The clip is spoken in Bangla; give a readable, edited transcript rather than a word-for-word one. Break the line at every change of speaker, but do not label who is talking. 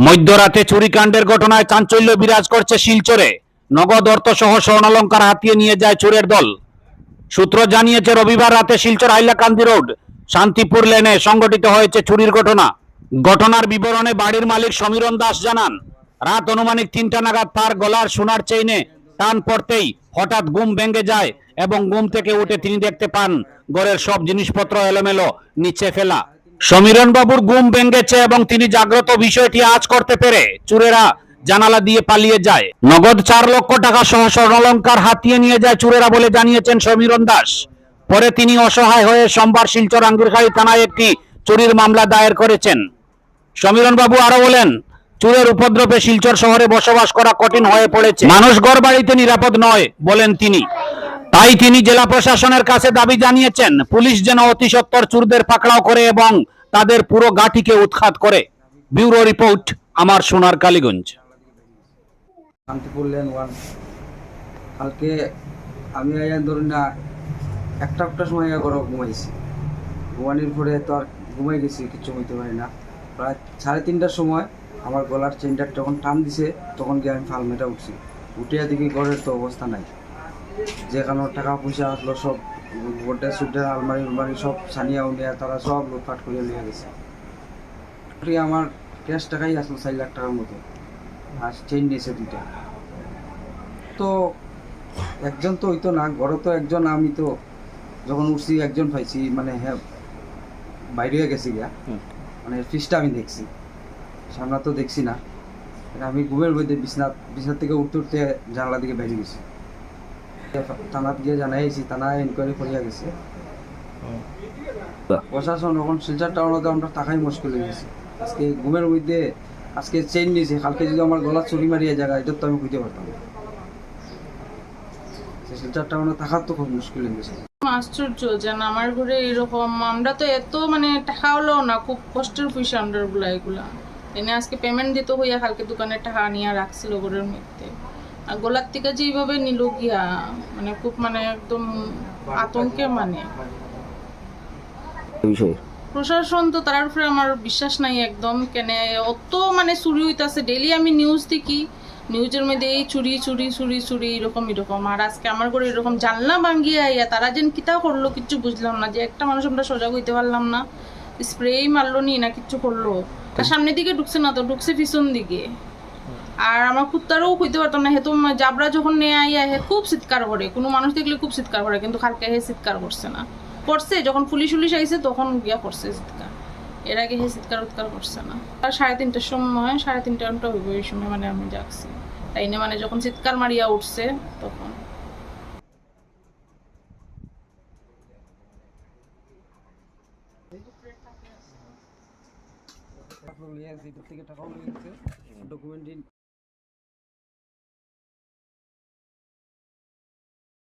মধ্যরাতে চুরিকাণ্ডের ঘটনায় চাঞ্চল্য বিরাজ করছে শিলচরে। নগদ অর্থ সহ স্বর্ণালংকার হাতিয়ে নিয়ে যায় চোরের দল। সূত্র জানিয়েছে, রবিবার রাতে শিলচর হাইলাকান্দি রোড শান্তিপুর লেনে সংঘটিত হয়েছে চুরির ঘটনা। ঘটনার বিবরণে বাড়ির মালিক সমীরণ দাস জানান, রাত অনুমানিক 3টা নাগাদ তার গলার সোনার চেইনে টান পড়তেই হঠাৎ ঘুম ভেঙে যায় এবং ঘুম থেকে উঠে তিনি দেখতে পান ঘরের সব জিনিসপত্র এলোমেলো নিচে ফেলা। সমীরণ বাবুর ঘুম ভেঙেছে এবং তিনি জাগ্রত বিষয়টি আঁচ করতে পেরে চোরেরা জানালা দিয়ে পালিয়ে যায়। নগদ 4 লক্ষ টাকা সহ স্বর্ণালংকার হাতিয়ে নিয়ে যায় চোরেরা বলে জানিয়েছেন সমীরণ দাস। পরে তিনি অসহায় হয়ে সোমবার শিলচর আঙ্গুরখালী থানায় একটি চুরির মামলা দায়ের করেছেন। সমীরণ বাবু আরো বলেন, চোরের উপদ্রবে শিলচর শহরে বসবাস করা কঠিন হয়ে পড়েছে। মানুষ ঘর বাড়িতে নিরাপদ নয় বলেন তিনি। তাই তিনি জেলা প্রশাসনের কাছে দাবি জানিয়েছেন, পুলিশ যেন অতি সত্বর চোরদের পাকড়াও করে এবং তাদের পুরো ঘাঁটিকে উৎখাত করে। ব্যুরো রিপোর্ট, আমার সোনার কালীগঞ্জ।
শান্তিপুর লেন 1। কালকে আমি ধরুন না একটা সময় ঘরে ঘুমাইছি। ঘুমানোর পরে তো আর ঘুমাই গেছি, কিছু হইতে পারি না। প্রায় 3:30টার সময় আমার গলার চেনটা যখন টান দিছে, তখন গিয়ে আমি ফালমেটা উঠছি। উঠিয়া দেখি ঘরের তো অবস্থা নাই। যেখানে টাকা পয়সা আসলো সব গোড্ডা সুড্ডা আলমারি সব সানিয়া উনিয়া তারা সব লুটপাট করে নিয়ে গেছে। আমার ক্যাশ টাকাই আসলো 4 লাখ টাকার মতো, আর চেইন নিয়েছে 2টা। তো একজন তো হইতো না, ঘরে তো একজন। আমি তো যখন উঠছি একজন পাইছি, মানে হ্যাঁ বাইরে গেছি গিয়া, মানে ফিসটা আমি দেখছি, সামনে তো দেখছি না। আমি ঘুমের মধ্যে বিছনার থেকে উঠতে জানলা দিকে বেরিয়ে গেছি। থানাত গিয়ে জানাইছি, থানায় ইনকোয়ারি করিয়া গেছে। প্রশাসন এখন শিলচর টাউনতে আমরা টাকাই মুশকিল হয়ে গেছে। আজকে ঘুমের মধ্যে আজকে চেইন নিয়েছে, কালকে যদি আমার গলা চুরি মারিয়া জায়গা, এটা তো আমি বুঝতে পারতাম না। শিলচর টাউনে থাকার তো খুব মুশকিল হয়ে গেছে।
আশ্চর্য যেন আমার ঘরে এরকম, আমরা তো এত মানে টাকা হলেও না, খুব কষ্টের পয়সা আমরা এগুলা এনে আজকে পেমেন্ট দিতে হইয়া কালকে দোকানে টাকা নিয়ে রাখছিল ঘরের মধ্যে। আর গোলার থেকে যে এইভাবে নিল গিয়া, মানে খুব মানে একদম আতঙ্কে। মানে প্রশাসন তো তার উপরে আমার বিশ্বাস নাই একদম। কেন অত মানে চুরি হইতাছে, ডেইলি আমি নিউজ দেখি, নিউজের মধ্যে এই চুরি চুরি চুরি চুরি এরকম। আর আজকে আমার ঘরে এরকম জানলা ভাঙ্গিয়া আইয়া তারা যেন কিতা করলো কিচ্ছু বুঝলাম না। যে একটা মানুষ আমরা সজাগ হইতে পারলাম না, স্প্রেই মারলো নি না কিচ্ছু করলো। আর সামনের দিকে ঢুকছে না, তো ঢুকছে পিছন দিকে। আর আমার কুত্তারও হইতে পারতাম না। হেতু জাবরা যখন নিয়ে আইয়া হে খুব চিৎকার করে, কোনো মানুষ দেখলে খুব চিৎকার করে, কিন্তু কালকে হে চিৎকার করছে না। করছে যখন পুলিশ আইছে তখন গিয়া করছে চিৎকার, এর আগে হে চিৎকার উৎকার করছে না। আর 3:30টার সময়, 3:30টা হইব এই সময় মানে আমি জাগছি। তাই না, মানে যখন চিৎকার মারিয়া উঠছে তখন।
টাকাও নিয়ে গেছে, ডকুমেন্ট